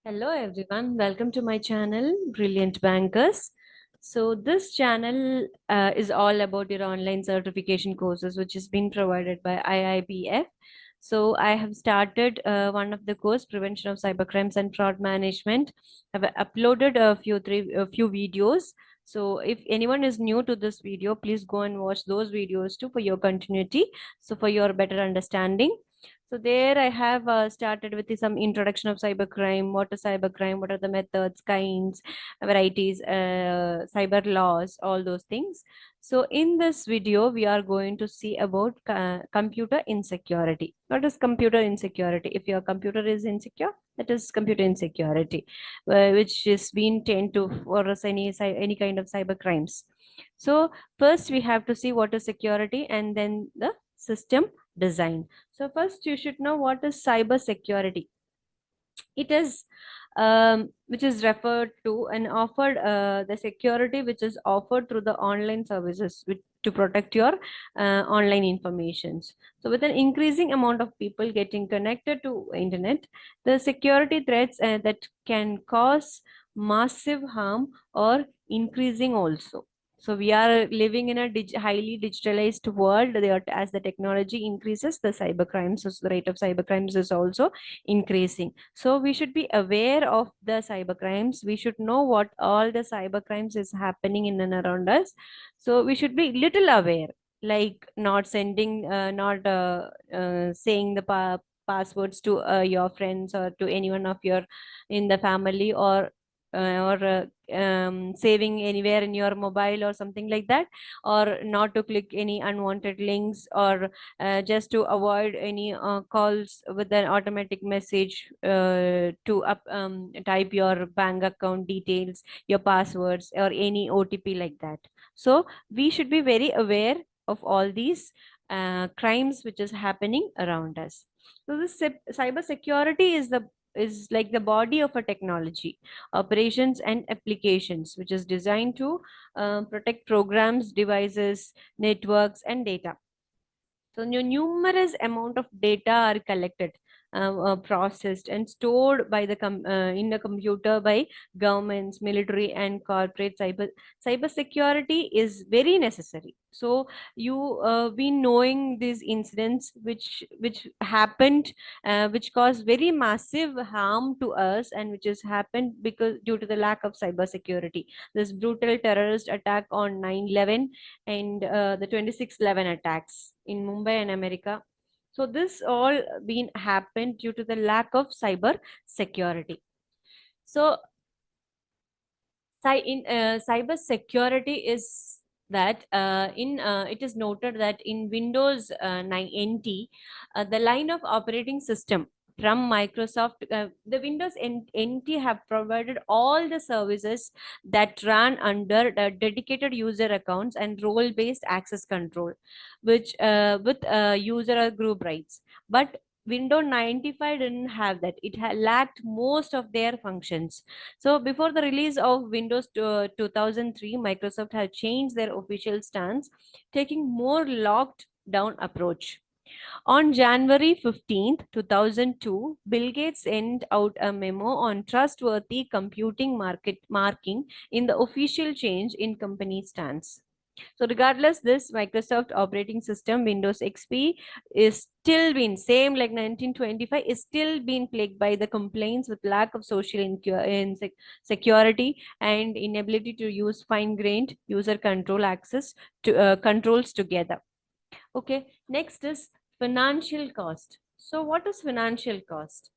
Hello everyone, welcome to my channel Brilliant Bankers. So this channel is all about your online certification courses which is being provided by IIBF. So I have started one of the course, Prevention of Cybercrimes and Fraud Management. I've uploaded a few videos. So if anyone is new to this video, please go and watch those videos too for your continuity. So for your better understanding. So there I have started with some introduction of cybercrime, what is cybercrime, what are the methods, kinds, varieties, cyber laws, all those things. So in this video, we are going to see about computer insecurity. What is computer insecurity? If your computer is insecure, that is computer insecurity, which is being tend to for us any kind of cyber crimes. So first we have to see what is security and then the system design. So first you should know what is cyber security. It is which is referred to and offered the security which is offered through the online services to protect your online informations. So with an increasing amount of people getting connected to internet, the security threats that can cause massive harm or increasing also. So we are living in a highly digitalized world. As the technology increases, the cyber crimes, so the rate of cyber crimes is also increasing. So we should be aware of the cyber crimes. We should know what all the cyber crimes is happening in and around us. So we should be little aware, like not sending, not saying the passwords to your friends or to anyone of your in the family, or saving anywhere in your mobile or something like that, or not to click any unwanted links, or just to avoid any calls with an automatic message type your bank account details, your passwords, or any OTP like that. So we should be very aware of all these crimes which is happening around us. So this cyber security is like the body of a technology, operations and applications, which is designed to protect programs, devices, networks, and data. So numerous amount of data are collected, processed, and stored by the in the computer by governments, military, and corporate. Cyber security is very necessary. So you been knowing these incidents which happened, which caused very massive harm to us, and which has happened because due to the lack of cyber security. This brutal terrorist attack on 9/11 and the 26/11 attacks in Mumbai and America. So this all been happened due to the lack of cyber security. So cyber security is that in it is noted that in Windows 9 NT, the line of operating system from Microsoft, the Windows NT have provided all the services that run under the dedicated user accounts and role-based access control, which with user or group rights. But Windows 95 didn't have that. It had lacked most of their functions. So before the release of Windows 2003, Microsoft had changed their official stance, taking more locked down approach. On January 15th, 2002, Bill Gates sent out a memo on trustworthy computing market marking in the official change in company stance. So regardless, this Microsoft operating system, Windows XP, is still been same like 1925, is still being plagued by the complaints with lack of social security and inability to use fine-grained user control access to controls together. Okay, next is financial cost. So what is financial cost?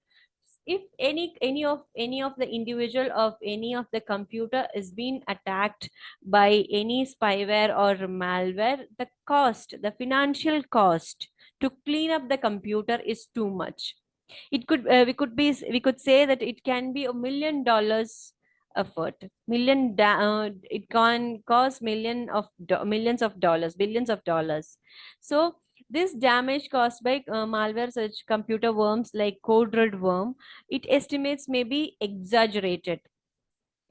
If any of the individual of any of the computer is being attacked by any spyware or malware, the cost, the financial cost to clean up the computer is too much. It could we could say that it can be $1 million effort. It can cost millions of dollars, billions of dollars. So this damage caused by malware such computer worms like code red worm, it estimates may be exaggerated.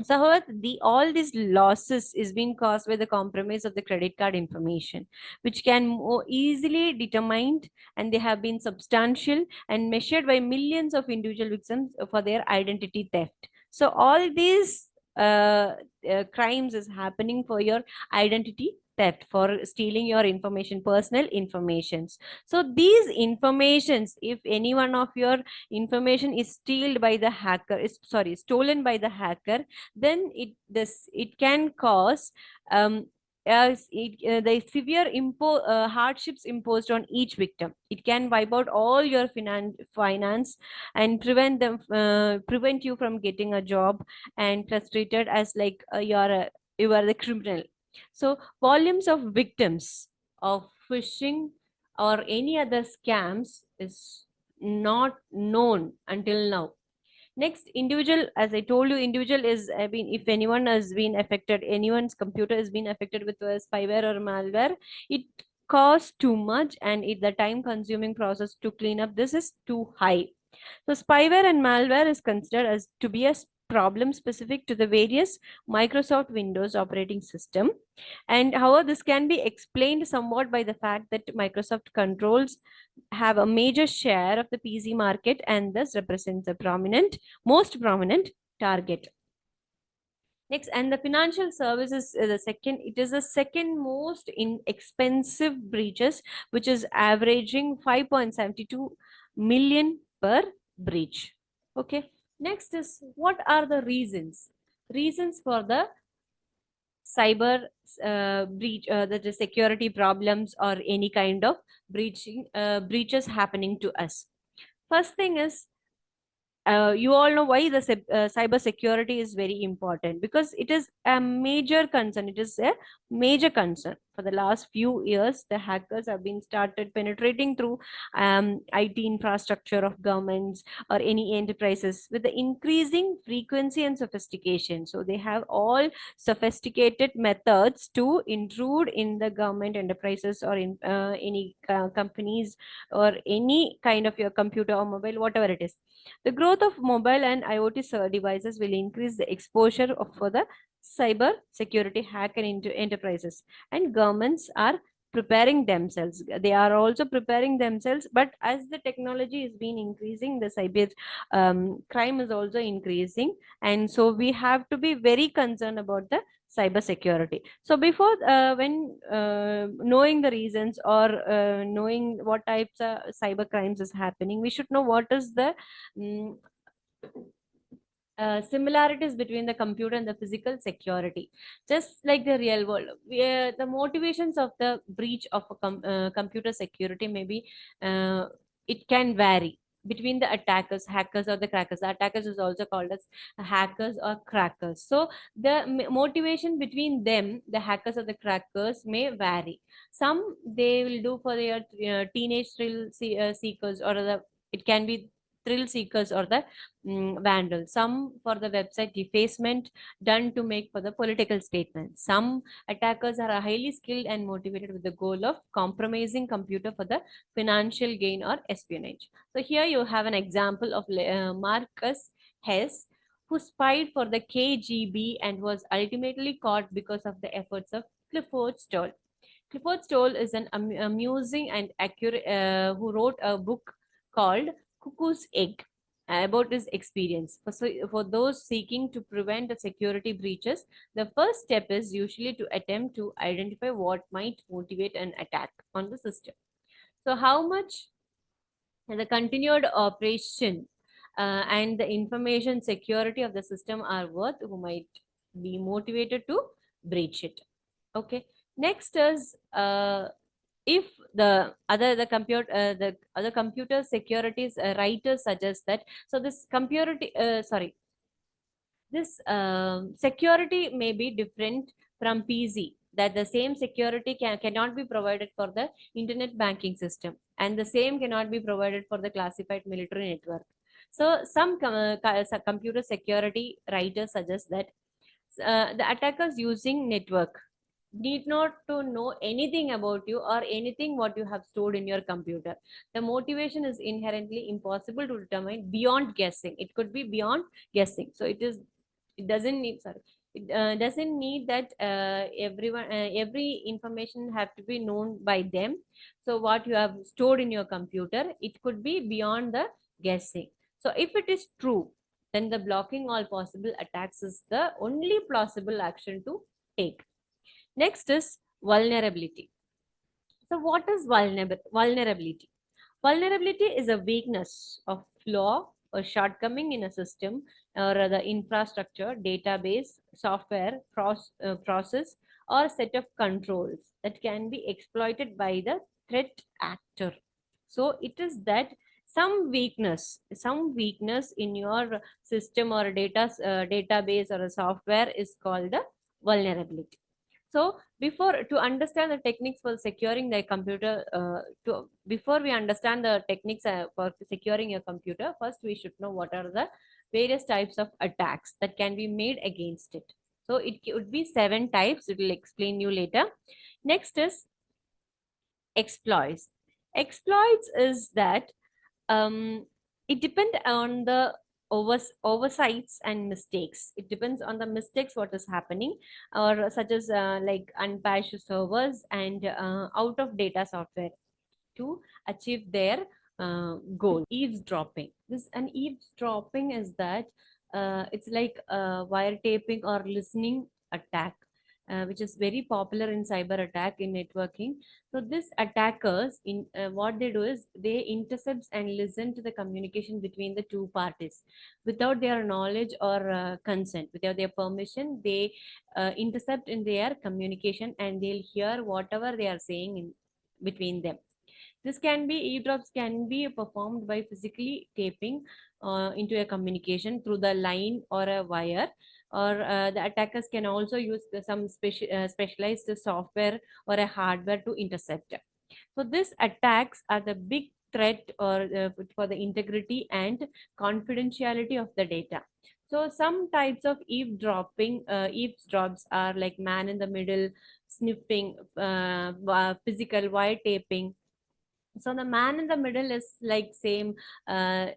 So, however, all these losses is being caused by the compromise of the credit card information, which can more easily determined, and they have been substantial and measured by millions of individual victims for their identity theft. So, all these crimes is happening for your identity theft, for stealing your information, personal informations. So, these informations, if any one of your information is stolen by the hacker, then it can cause the severe hardships imposed on each victim. It can wipe out all your finance and prevent you from getting a job, and frustrated as like you are the criminal. So volumes of victims of phishing or any other scams is not known until now. Next, individual, as I told you, individual is, I mean, if anyone has been affected, anyone's computer has been affected with spyware or malware, it costs too much, and the time consuming process to clean up this is too high. So spyware and malware is considered as to be a problem specific to the various Microsoft Windows operating system. And however, this can be explained somewhat by the fact that Microsoft controls have a major share of the PC market and thus represents a most prominent target. Next, and the financial services it is the second most inexpensive breaches, which is averaging 5.72 million per breach. Okay. Next is, what are the reasons? Reasons for the cyber the security problems or any kind of breaches happening to us. First thing is, you all know why the cyber security is very important, because it is a major concern. It is a major concern. For the last few years, the hackers have been started penetrating through IT infrastructure of governments or any enterprises with the increasing frequency and sophistication. So they have all sophisticated methods to intrude in the government enterprises or in any companies or any kind of your computer or mobile, whatever it is. The growth of mobile and IoT devices will increase the exposure for the cyber security hack and into enterprises, and governments are preparing themselves. They are also preparing themselves, but as the technology is being increasing, the cyber crime is also increasing, and so we have to be very concerned about the cyber security. So before when knowing the reasons or knowing what types of cyber crimes is happening, we should know what is the mm, similarities between the computer and the physical security, just like the real world. The motivations of the breach of a computer security maybe it can vary between the attackers, hackers, or the crackers. The attackers is also called as hackers or crackers. So the motivation between them, the hackers or the crackers, may vary. Some they will do for their teenage seekers, or the it can be thrill seekers or the vandals. Some for the website defacement done to make for the political statement. Some attackers are highly skilled and motivated with the goal of compromising computer for the financial gain or espionage. So here you have an example of Marcus Hess, who spied for the KGB and was ultimately caught because of the efforts of Clifford Stoll. Clifford Stoll is an amusing and accurate who wrote a book called Cuckoo's Egg about his experience. For those seeking to prevent the security breaches, the first step is usually to attempt to identify what might motivate an attack on the system. So, how much the continued operation and the information security of the system are worth, who might be motivated to breach it. Okay. Next is if the other computer securities writers suggest that, so this this security may be different from PC, that the same security cannot be provided for the internet banking system, and the same cannot be provided for the classified military network. So some computer security writers suggest that the attackers using network need not to know anything about you or anything what you have stored in your computer. The motivation is inherently impossible to determine beyond guessing. It could be beyond guessing. So it is It doesn't need, sorry, it doesn't need that every information have to be known by them. So what you have stored in your computer, it could be beyond the guessing. So if it is true, then the blocking all possible attacks is the only plausible action to take. Next is vulnerability. So what is vulnerability? Vulnerability is a weakness of flaw or shortcoming in a system or the infrastructure, database, software, process, or set of controls that can be exploited by the threat actor. So it is that some weakness in your system or database or a software is called the vulnerability. So before to understand the techniques for securing the computer, before we understand the techniques for securing your computer, first we should know what are the various types of attacks that can be made against it. So it would be 7 types. It will explain you later. Next is exploits. Exploits is that it depends on the oversights and mistakes. It depends on the mistakes what is happening, or such as like unpatched servers and out of data software to achieve their goal. Eavesdropping. This an eavesdropping is that it's like wiretaping or listening attack, which is very popular in cyber attack in networking. So this attackers in what they do is they intercept and listen to the communication between the two parties without their knowledge or consent, without their permission. They intercept in their communication and they'll hear whatever they are saying in between them. This can be eavesdrops can be performed by physically taping into a communication through the line or a wire, or the attackers can also use some specialized software or a hardware to intercept. So these attacks are the big threat or for the integrity and confidentiality of the data. So some types of eavesdrops are like man in the middle, sniffing, physical wiretapping. So the man in the middle is like same,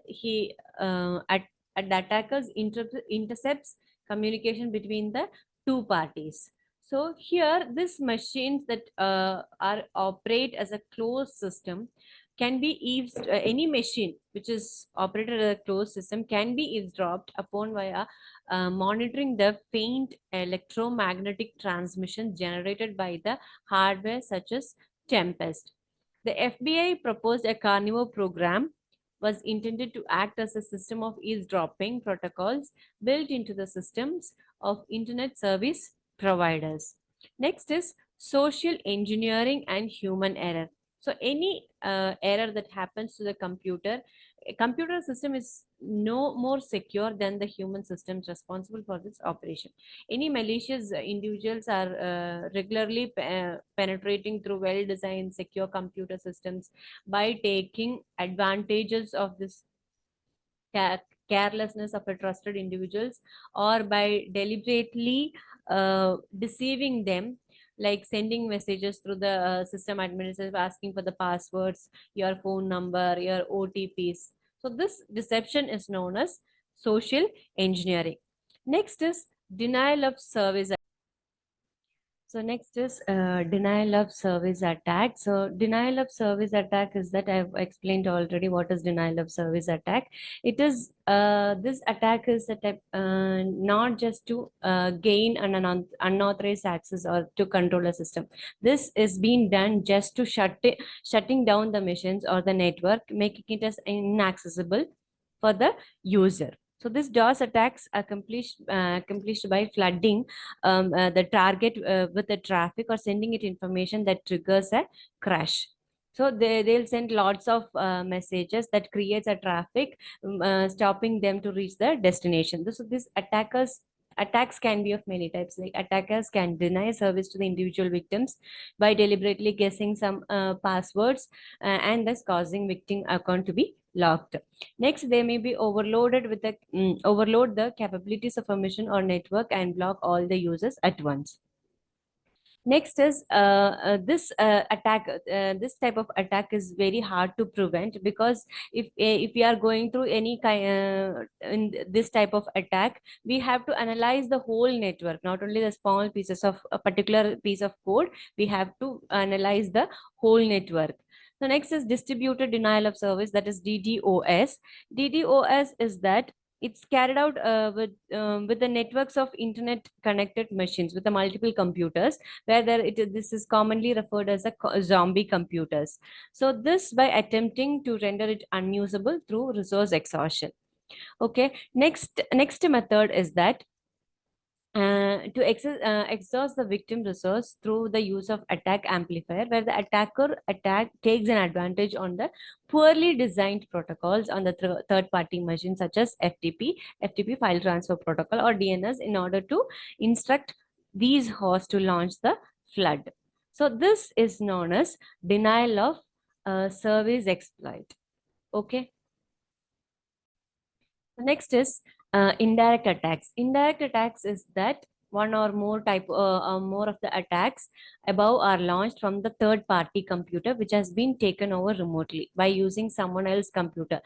he at the attackers intercepts communication between the two parties. So here this machines that are operate as a closed system can be any machine which is operated as a closed system can be eavesdropped upon via monitoring the faint electromagnetic transmission generated by the hardware such as tempest. The FBI proposed a carnivore program was intended to act as a system of eavesdropping protocols built into the systems of internet service providers. Next is social engineering and human error. So any error that happens to the computer, a computer system is no more secure than the human systems responsible for this operation. Any malicious individuals are regularly penetrating through well-designed secure computer systems by taking advantages of this carelessness of a trusted individuals, or by deliberately deceiving them, like sending messages through the system administrator asking for the passwords, your phone number, your OTPs. So this deception is known as social engineering. Next is denial of service. So next is denial of service attack. So denial of service attack is that I've explained already what is denial of service attack. It is this attack is a type, not just to gain an unauthorized access or to control a system. This is being done just to shutting down the machines or the network, making it as inaccessible for the user. So this DOS attacks are accomplished by flooding the target with the traffic or sending it information that triggers a crash. So they'll send lots of messages that creates a traffic, stopping them to reach the destination. So this attacks can be of many types. Like attackers can deny service to the individual victims by deliberately guessing some passwords and thus causing victim account to be locked. Next, they may be overloaded with the overload the capabilities of a machine or network and block all the users at once. Next is this attack. This type of attack is very hard to prevent, because if we are going through any kind in this type of attack, we have to analyze the whole network, not only the small pieces of a particular piece of code. We have to analyze the whole network. The next is distributed denial of service, that is DDoS. DDoS is that it's carried out with the networks of internet connected machines with the multiple computers, where this is commonly referred as a zombie computers. So this by attempting to render it unusable through resource exhaustion. Okay, next method is that exhaust the victim resource through the use of attack amplifier, where the attack takes an advantage on the poorly designed protocols on the third party machine, such as FTP file transfer protocol, or DNS, in order to instruct these hosts to launch the flood. So this is known as denial of service exploit. Okay. Next is indirect attacks. Indirect attacks is that one or more of the attacks above are launched from the third party computer, which has been taken over remotely by using someone else's computer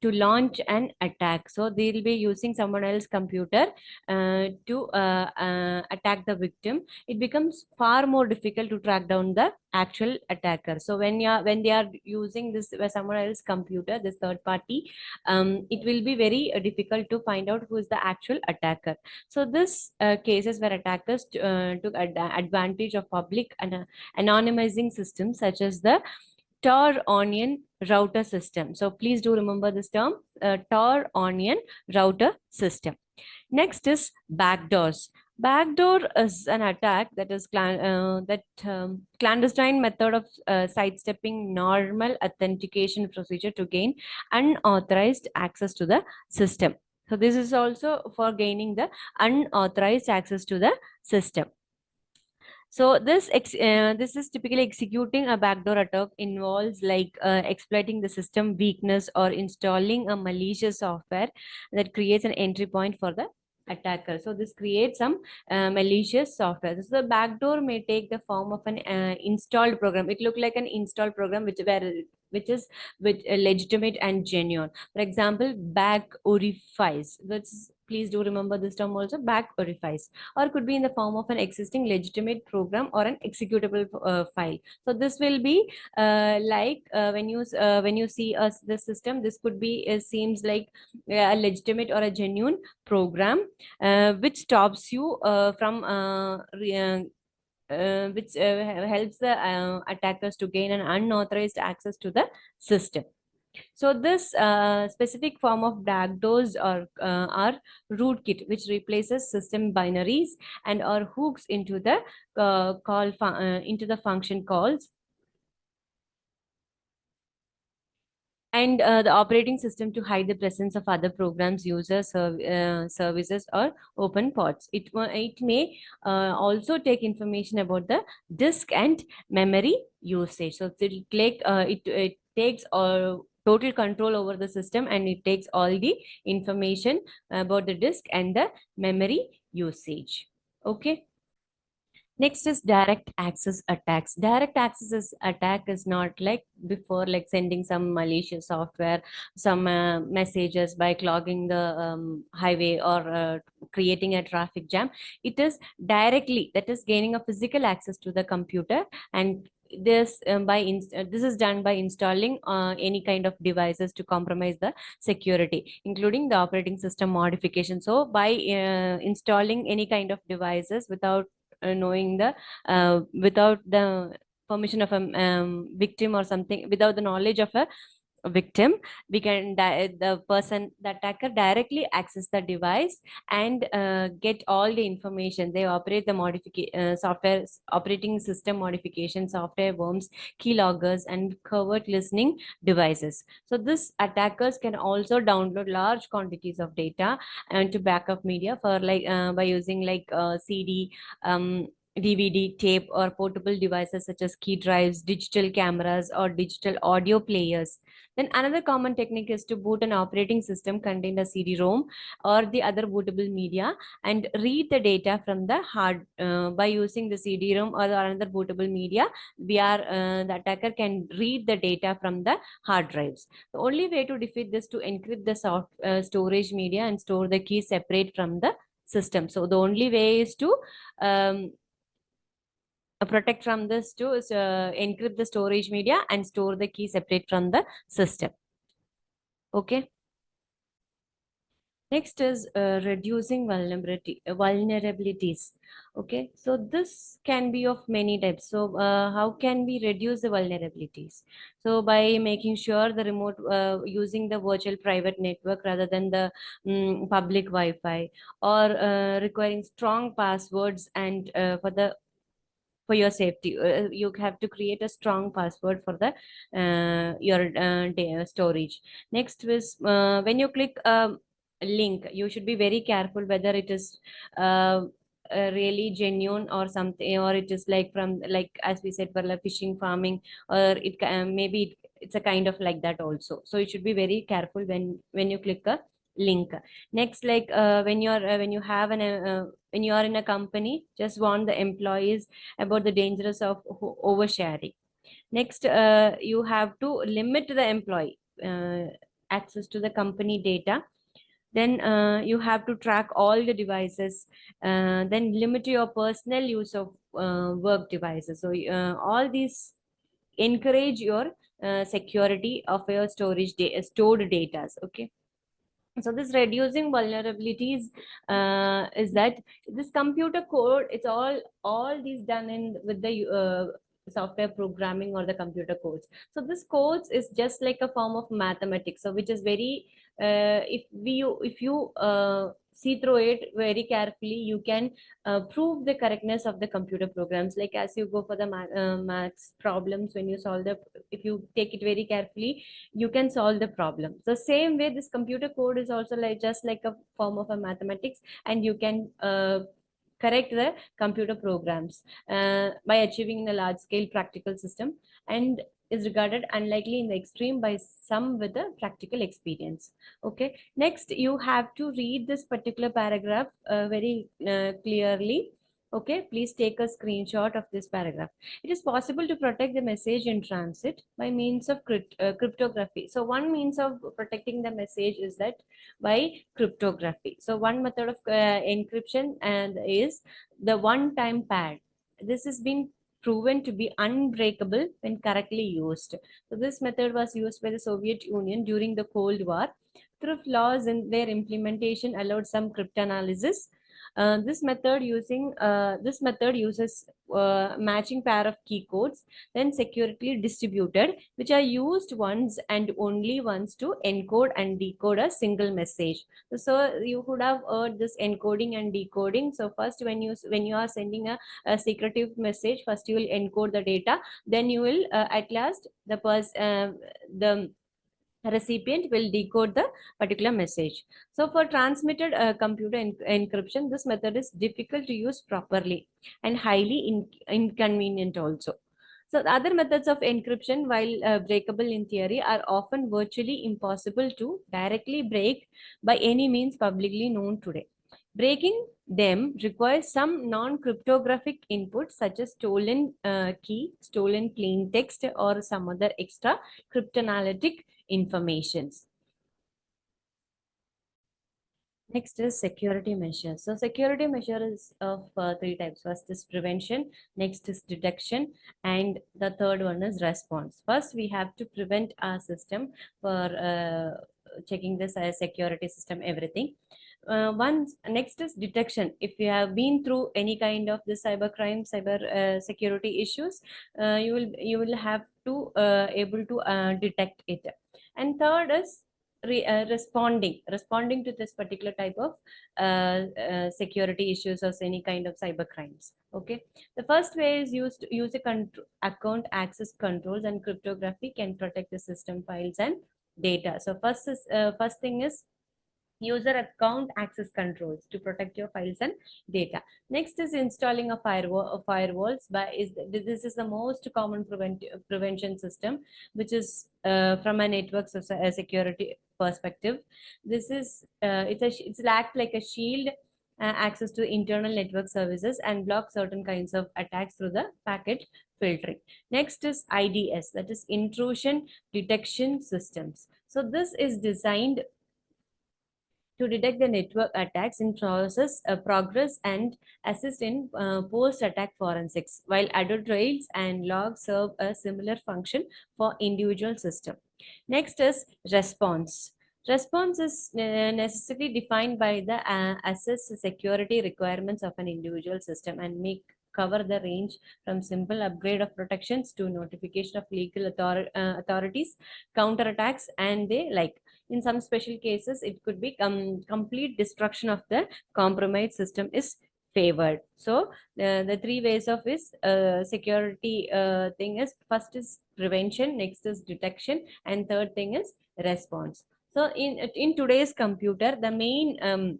to launch an attack. So they'll be using someone else's computer to attack the victim. It becomes far more difficult to track down the actual attacker. So when they are using this someone else's computer, this third party, it will be very difficult to find out who is the actual attacker. So this cases where attackers took advantage of public and anonymizing systems, such as the Tor onion router system. So please do remember this term, Tor onion router system. Next is backdoors. Backdoor is an attack that is clandestine method of sidestepping normal authentication procedure to gain unauthorized access to the system. So this is also for gaining the unauthorized access to the system. So this is typically executing a backdoor attack involves like exploiting the system weakness or installing a malicious software that creates an entry point for the attacker. So this creates some malicious software. So the backdoor may take the form of an installed program. It look like an installed program which is with legitimate and genuine. For example, back orifice. That's Please do remember this term also, back orifice, or could be in the form of an existing legitimate program or an executable file. So this will be when you see the system, this could be seems like a legitimate or a genuine program which stops you from which helps the attackers to gain an unauthorized access to the system. So this specific form of backdoors are rootkit, which replaces system binaries and are hooks into the into the function calls, and the operating system to hide the presence of other programs, users, services, or open ports. It may also take information about the disk and memory usage. So it takes total control over the system, and it takes all the information about the disk and the memory usage. Okay. Next is direct access attacks. Direct access attack is not like before, like sending some malicious software, some messages by clogging the highway, or creating a traffic jam. It is directly, that is gaining a physical access to the computer, and this is done by installing any kind of devices to compromise the security, including the operating system modification. So by installing any kind of devices knowing the without the permission of a victim, or something, without the knowledge of a victim, we can the attacker directly access the device and get all the information. They operate the software, operating system modification, software worms, keyloggers, and covert listening devices. So this attackers can also download large quantities of data and to backup media for by using CD, DVD, tape, or portable devices such as key drives, digital cameras, or digital audio players. Then another common technique is to boot an operating system containing a CD-ROM or the other bootable media and read the data from the hard by using the CD-ROM or another bootable media. The attacker can read the data from the hard drives. The only way to defeat this to encrypt the storage media and store the key separate from the system. So the only way is to protect from this to is encrypt the storage media and store the key separate from the system. Okay. Next is reducing vulnerabilities. Okay, so this can be of many types. So how can we reduce the vulnerabilities? So by making sure the remote using the virtual private network rather than the public Wi-Fi, or requiring strong passwords and for your safety. You have to create a strong password for the your storage. Next is when you click a link, you should be very careful whether it is really genuine or something, or it is like from, like as we said, for like phishing, farming, or maybe it's a kind of like that also. So you should be very careful when you click a link. Next, like when you have an when you are in a company, just warn the employees about the dangers of oversharing. Next, you have to limit the employee access to the company data. Then you have to track all the devices. Then limit your personal use of work devices. So all these encourage your security of your stored data. Okay. So this reducing vulnerabilities is that this computer code, it's all these done in with the software programming or the computer codes. So this codes is just like a form of mathematics, so which is very if you see through it very carefully, you can prove the correctness of the computer programs. Like as you go for the maths problems, when you solve the, if you take it very carefully, you can solve the problem. The same way this computer code is also like just like a form of a mathematics, and you can correct the computer programs by achieving a large scale practical system, and is regarded unlikely in the extreme by some with a practical experience. Okay, next you have to read this particular paragraph very clearly. Okay, please take a screenshot of this paragraph. It is possible to protect the message in transit by means of cryptography. So one means of protecting the message is that by cryptography. So one method of encryption and is the one-time pad. This has been proven to be unbreakable when correctly used. So this method was used by the Soviet Union during the Cold War. Through flaws in their implementation allowed some cryptanalysis. This method uses matching pair of key codes, then securely distributed, which are used once and only once to encode and decode a single message. So you would have heard this encoding and decoding. So first, when you are sending a secretive message, first you will encode the data, then you will at last the recipient will decode the particular message. So for transmitted computer encryption, this method is difficult to use properly and highly inconvenient also. So the other methods of encryption, while breakable in theory, are often virtually impossible to directly break by any means publicly known today. Breaking them requires some non-cryptographic input such as stolen key, stolen plain text, or some other extra cryptanalytic informations. Next is security measures. So security measures of three types. First is prevention, next is detection, and the third one is response. First, we have to prevent our system for checking this security system, everything. Next is detection. If you have been through any kind of the cyber crime, cyber security issues, you will have to able to detect it. And third is responding to this particular type of security issues or any kind of cyber crimes. Okay, the first way is use a account access controls, and cryptography can protect the system files and data. So first thing is user account access controls to protect your files and data. Next is installing a firewall, firewalls. This is the most common prevention system, which is from a network security perspective. This is it's act like a shield, access to internal network services and block certain kinds of attacks through the packet filtering. Next is IDS, that is intrusion detection systems. So this is designed to detect the network attacks in progress and assist in post-attack forensics, while audit trails and logs serve a similar function for individual system. Next is response. Response is necessarily defined by the assess security requirements of an individual system and make cover the range from simple upgrade of protections to notification of legal authorities, counterattacks, and they like. In some special cases, it could be complete destruction of the compromised system is favored. So the three ways of this security thing is, first is prevention, next is detection, and third thing is response. So in today's computer, the main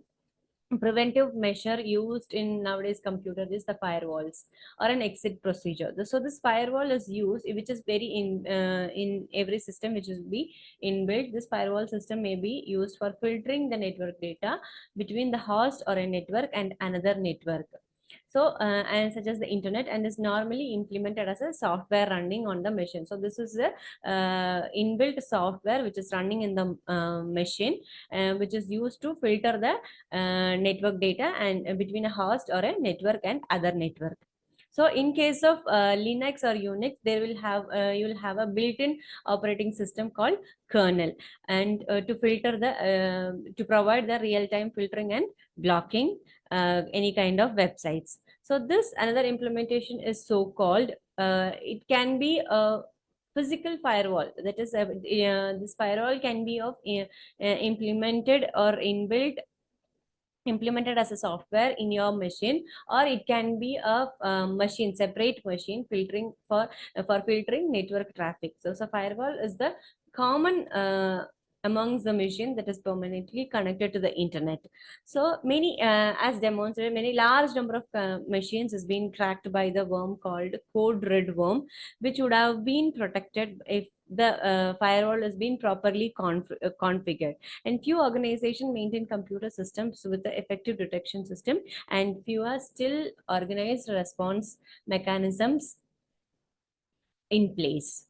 preventive measure used in nowadays computer is the firewalls or an exit procedure. So this firewall is used, which is very in every system which is be inbuilt. This firewall system may be used for filtering the network data between the host or a network and another network, so and such as the internet, and is normally implemented as a software running on the machine. So this is the inbuilt software which is running in the machine, which is used to filter the network data and between a host or a network and other network. So in case of Linux or Unix, there will have you will have a built-in operating system called kernel, and to filter the to provide the real-time filtering and blocking any kind of websites. So this another implementation is so called. It can be a physical firewall. That is, this firewall can be of implemented or inbuilt implemented as a software in your machine, or it can be a machine, separate machine filtering for filtering network traffic. So firewall is the common amongst the machine that is permanently connected to the internet. So many as demonstrated, many large number of machines is being tracked by the worm called code red worm, which would have been protected if the firewall has been properly configured. And few organizations maintain computer systems with the effective detection system, and few are still organized response mechanisms in place.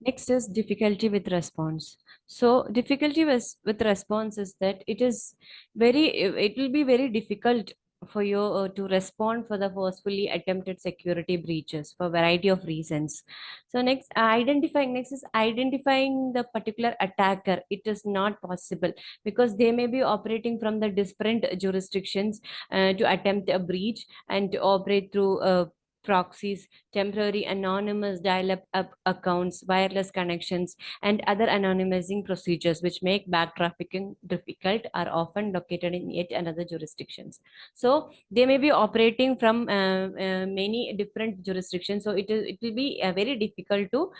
Next is difficulty with response. So difficulty with response is that it will be very difficult for you to respond for the forcefully attempted security breaches for variety of reasons. So next is identifying the particular attacker. It is not possible because they may be operating from the different jurisdictions to attempt a breach and to operate through proxies, temporary anonymous dial-up accounts, wireless connections, and other anonymizing procedures which make back trafficking difficult are often located in yet another jurisdictions. So they may be operating from many different jurisdictions. So it will be very difficult to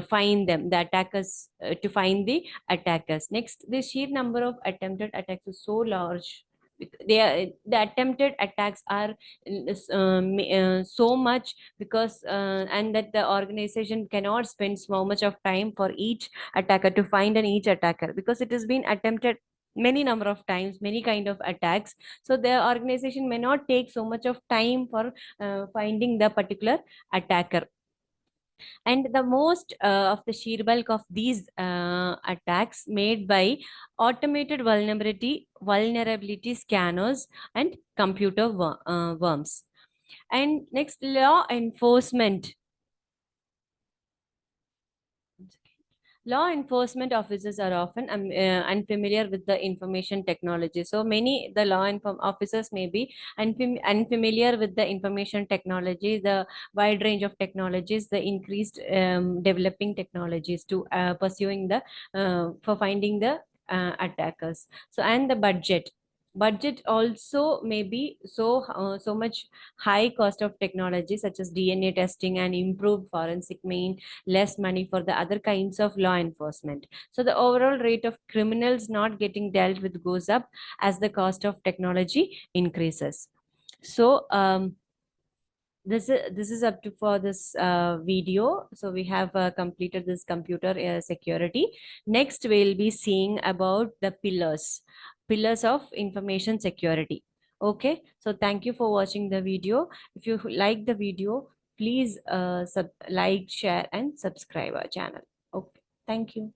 find them, the attackers, to find the attackers. Next, the sheer number of attempted attacks is so large. The attempted attacks are so much because and that the organization cannot spend so much of time for each attacker to find an each attacker, because it has been attempted many number of times, many kind of attacks. So the organization may not take so much of time for finding the particular attacker. And the most of the sheer bulk of these attacks made by automated vulnerability scanners and computer worms. And next, law enforcement. Law enforcement officers are often unfamiliar with the information technology. So many the officers may be unfamiliar with the information technology, the wide range of technologies, the increased developing technologies to pursuing the for finding the attackers. So and the budget. Budget also may be so much high cost of technology such as DNA testing and improved forensic mean less money for the other kinds of law enforcement. So the overall rate of criminals not getting dealt with goes up as the cost of technology increases. So this is up to for this video. So we have completed this computer security. Next we'll be seeing about the pillars of information security. Okay, so thank you for watching the video. If you like the video, please like, share and subscribe our channel. Okay, thank you.